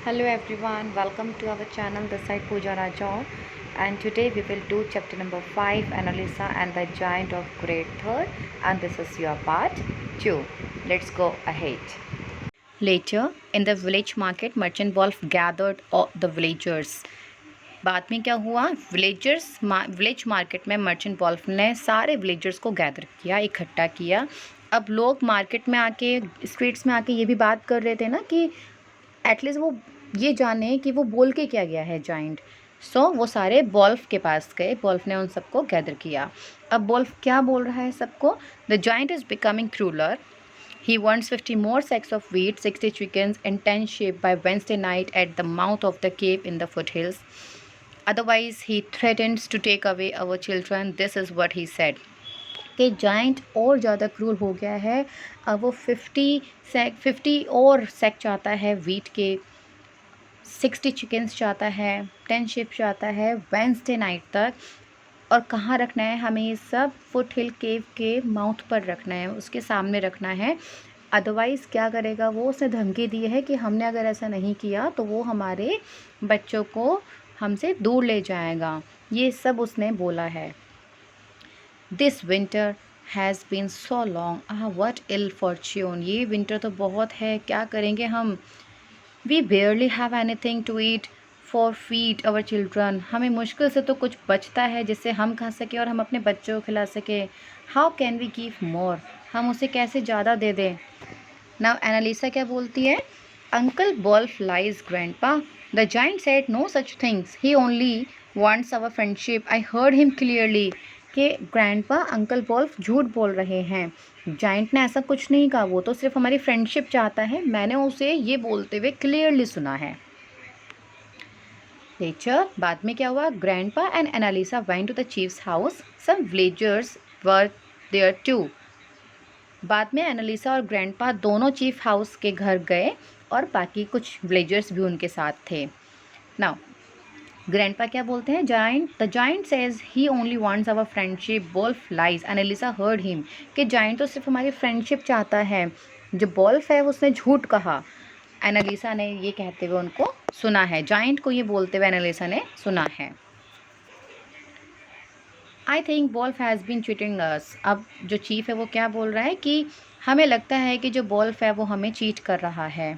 Hello everyone, welcome to our channel this side Pooja Rajaur, and today we will do chapter number 5 Annalisa and the Giant of grade 3rd, and this is your part 2. Let's go ahead. Later in the village market, merchant wolf gathered all the villagers. बाद में क्या हुआ, village market में merchant wolf ने सारे villagers को gather किया, इकट्ठा किया। अब लोग मार्केट में आके, स्ट्रीट्स में आके ये भी बात कर रहे थे ना कि एटलीस्ट वो ये जाने कि वो बोल के क्या गया है जाइंट। सो वो सारे वॉल्फ के पास गए, वॉल्फ ने उन सबको गैदर किया। अब वॉल्फ क्या बोल रहा है सबको, the giant is becoming crueller, he wants 50 more sacks of wheat, 60 chickens and 10 sheep by Wednesday night at the mouth of the cave in the foothills. Otherwise, he threatens to take away our children. This is what he said. कि giant और ज़्यादा क्रूर हो गया है। अब वो 50 और सैक चाहता है वीट के, 60 चिकन्स चाहता है, 10 शिप चाहता है वेंसडे नाइट तक। और कहाँ रखना है हमें ये सब, फुट हिल केव के माउथ पर रखना है, उसके सामने रखना है। अदरवाइज़ क्या करेगा वो, उसने धमकी दी है कि हमने अगर ऐसा नहीं किया तो वो हमारे बच्चों को हमसे दूर ले जाएगा। ये सब उसने बोला है। This winter has been so long, what ill fortune, ये विंटर तो बहुत है, क्या करेंगे हम। We barely have anything to eat for feed our children, हमें मुश्किल से तो कुछ बचता है जिससे हम खा सकें और हम अपने बच्चों को खिला सकें। How can we give more, हम उसे कैसे ज़्यादा दे दें। नाउ एनालिसा क्या बोलती है, uncle wolf lies grandpa, the giant said no such things, he only wants our friendship, I heard him clearly. कि ग्रैंडपा अंकल वॉल्फ झूठ बोल रहे हैं, जाइंट ने ऐसा कुछ नहीं कहा, वो तो सिर्फ हमारी फ्रेंडशिप चाहता है, मैंने उसे ये बोलते हुए क्लियरली सुना है। लेटर बाद में क्या हुआ, grandpa and Annalisa went to the chief's house, some villagers were there too. बाद में एनालिसा और ग्रैंडपा दोनों चीफ हाउस के घर गए और बाकी कुछ विलेजर्स भी उनके साथ थे। नाउ ग्रैंडपा क्या बोलते हैं, the giant says he only wants our friendship, wolf lies, Annalisa heard him, कि जाइंट तो सिर्फ हमारी फ्रेंडशिप चाहता है, जो वॉल्फ है उसने झूठ कहा। एनालिसा ने ये कहते हुए उनको सुना है, जाइंट को ये बोलते हुए एनालिसा ने सुना है। I think Wolf has been cheating us, अब जो चीफ है वो क्या बोल रहा है कि हमें लगता है कि जो वॉल्फ है वो हमें चीट कर रहा है।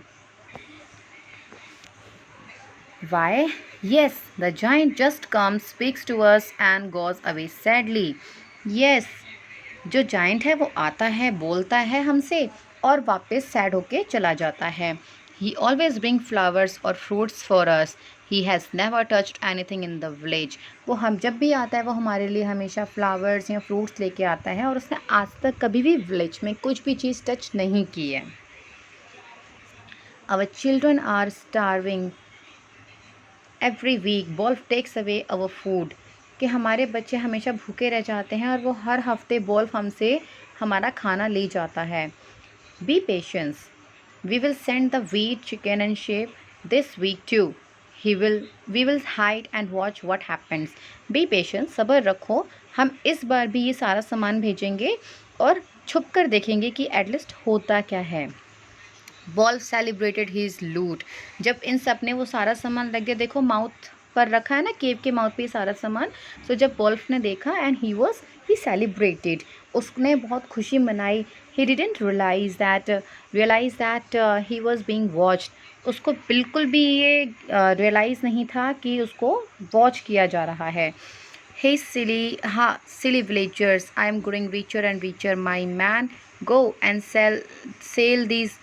Why? Yes, the giant just comes, speaks to us and goes away sadly. Yes, जो जाइंट है वो आता है, बोलता है हमसे और वापस सैड होके चला जाता है। He always bring flowers or fruits for us. He has never touched anything in the village. वो हम जब भी आता है वो हमारे लिए हमेशा फ्लावर्स या फ्रूट्स लेके आता है और उसने आज तक कभी भी विलेज में कुछ भी चीज़ टच नहीं की है। Our children are starving. Every week wolf takes away our food, कि हमारे बच्चे हमेशा भूखे रह जाते हैं और वो हर हफ्ते वॉल्फ हमसे हमारा खाना ले जाता है। Be patience, we will send the wheat chicken and sheep this week too, we will hide and watch what happens. Be patience, सब्र रखो, हम इस बार भी ये सारा सामान भेजेंगे और छुप कर देखेंगे कि एटलीस्ट होता क्या है। वॉल्फ सेलिब्रेटेड हीज लूट, जब इन सब ने वो सारा सामान लग गया, देखो माउथ पर रखा है ना, केव के माउथ पे सारा सामान। सो जब वॉल्फ ने देखा एंड ही सेलिब्रेटेड, उसने बहुत खुशी मनाई। He didn't realise that he was being watched, उसको बिल्कुल भी ये रियलाइज़ नहीं था कि उसको वॉच किया जा रहा है। हे silly villagers, I am growing richer and richer. My man, go and sell these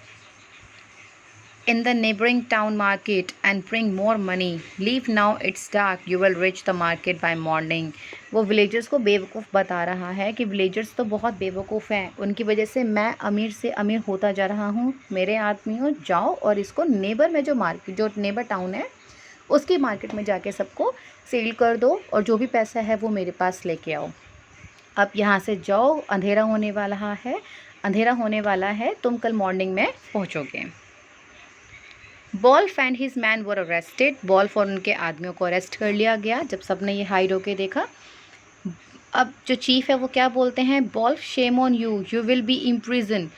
in the neighboring town market and bring more money. Leave now, it's dark, you will reach the market by morning. वो villagers को बेवकूफ़ बता रहा है कि villagers तो बहुत बेवकूफ़ हैं, उनकी वजह से मैं अमीर से अमीर होता जा रहा हूँ। मेरे आदमियों जाओ और इसको नेबर में जो नेबर टाउन है उसकी मार्केट में जाके सबको सेल कर दो और जो भी पैसा है वो मेरे पास लेके आओ। अब यहाँ से जाओ, अंधेरा होने वाला है, तुम कल मॉर्निंग में पहुँचोगे। Wolf and his men were arrested, Wolf और उनके आदमियों को अरेस्ट कर लिया गया जब सबने ये हाइड होके देखा। अब जो चीफ है वो क्या बोलते हैं, wolf shame on you, you will be imprison,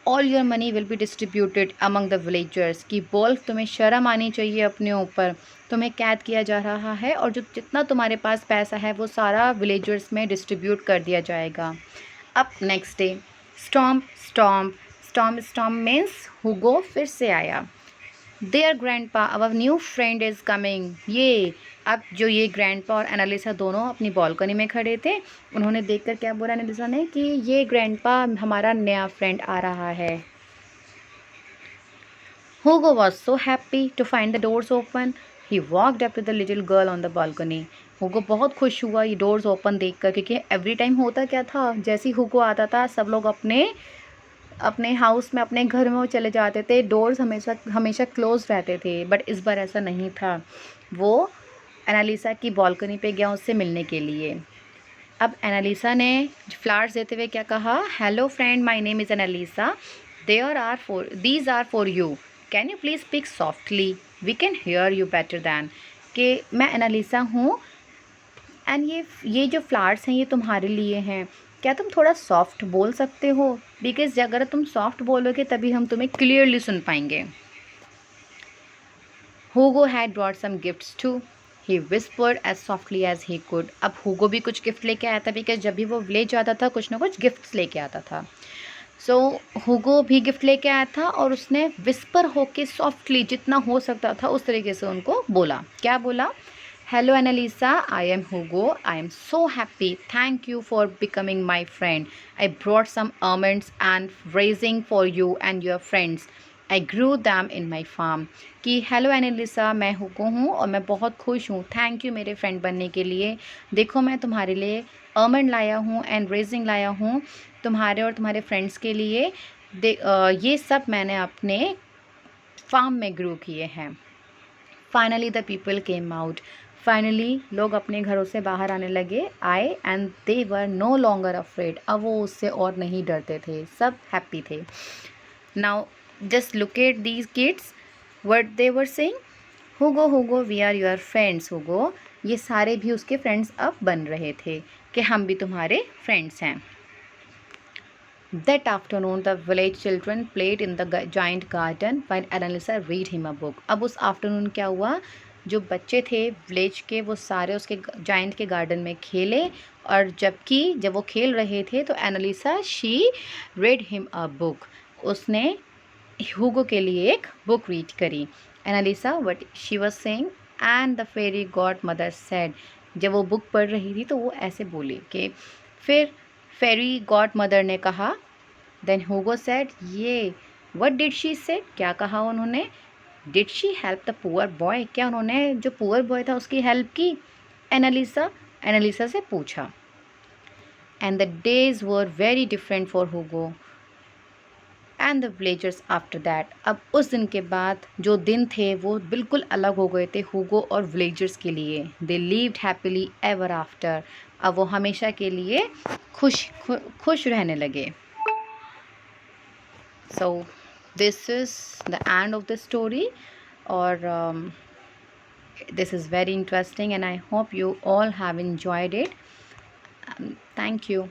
all your money will be distributed among the villagers, कि वोल्फ तुम्हें शर्म आनी चाहिए अपने ऊपर, तुम्हें कैद किया जा रहा है और जो जितना तुम्हारे पास पैसा है वो सारा विलेजर्स में डिस्ट्रीब्यूट कर दिया जाएगा। अब next day stomp stomp stomp stomp means Hugo फिर से आया। There grandpa our new friend is coming. ये अब जो ये ग्रैंडपा और एनालिसा दोनों अपनी बालकनी में खड़े थे, उन्होंने देखकर क्या बोला एनालिसा ने कि ये ग्रैंडपा हमारा नया फ्रेंड आ रहा है। Hugo was so happy to find the doors open. He walked up to the little girl on the balcony. हुगो बहुत खुश हुआ ये डोर्स ओपन देखकर, क्योंकि एवरी टाइम होता क्या था, जैसे ही हुगो आता था सब लोग अपने अपने हाउस में, अपने घर में वो चले जाते थे, डोर्स हमेशा हमेशा क्लोज रहते थे। बट इस बार ऐसा नहीं था, वो एनालिसा की बालकनी पे गया उससे मिलने के लिए। अब एनालिसा ने फ्लावर्स देते हुए क्या कहा, hello friend, my name is Annalisa, these are for you, can you please speak softly, we can hear you better then, कि मैं एनालिसा हूँ एंड ये जो फ्लावर्स हैं ये तुम्हारे लिए हैं, क्या तुम थोड़ा सॉफ्ट बोल सकते हो, बिकॉज अगर तुम सॉफ्ट बोलोगे तभी हम तुम्हें क्लियरली सुन पाएंगे। Hugo had brought some gifts too, he whispered as softly as he could. अब हुगो भी कुछ गिफ्ट लेके आया था, बिकॉज जब भी वो विलेज आता था कुछ ना कुछ गिफ्ट्स लेके आता था। सो हुगो भी गिफ्ट लेके आया था और उसने विस्पर होके सॉफ्टली जितना हो सकता था उस तरीके से उनको बोला। क्या बोला, hello Annalisa, I am Hugo, I am so happy, thank you for becoming my friend, I brought some almonds and raisins for you and your friends, I grew them in my farm. कि hello Annalisa, मैं Hugo हूँ और मैं बहुत खुश हूँ, thank you मेरे friend बनने के लिए, देखो मैं तुम्हारे लिए almond लाया हूँ एंड रेजिंग लाया हूँ तुम्हारे और तुम्हारे फ्रेंड्स के लिए, ये सब मैंने अपने फार्म में ग्रो किए हैं। Finally the people came out, finally लोग अपने घरों से बाहर आने लगे, आए, and they were no longer afraid, अब वो उससे और नहीं डरते थे, सब हैप्पी थे। Now just look at these kids, what they were saying, Hugo Hugo we are your friends Hugo, ये सारे भी उसके फ्रेंड्स अब बन रहे थे कि हम भी तुम्हारे फ्रेंड्स हैं। That afternoon, the village children played in the giant garden while Annalisa read him a book. अब उस आफ्टरनून क्या हुआ, जो बच्चे थे विलेज के वो सारे उसके जाइंट के गार्डन में खेले, और जब वो खेल रहे थे तो Annalisa she read him a book, उसने हुगो के लिए एक बुक रीड करी। Annalisa what she was saying, and the fairy godmother said, जब वो बुक पढ़ रही थी तो वो ऐसे बोली कि फिर फेरी गॉड मदर ने कहा, देन हुगो सेड, ये व्हाट डिड शी सेड, क्या कहा उन्होंने, did she help the poor boy, क्या उन्होंने जो पुअर बॉय था उसकी हेल्प की, एनालिसा से पूछा। And the days were very different for Hugo and the villagers after that, अब उस दिन के बाद जो दिन थे वो बिल्कुल अलग हो गए थे हुगो और विलेजर्स के लिए। They lived happily ever after, अब वो हमेशा के लिए खुश रहने लगे। So this is the end of the story, or this is very interesting and I hope you all have enjoyed it. Thank you.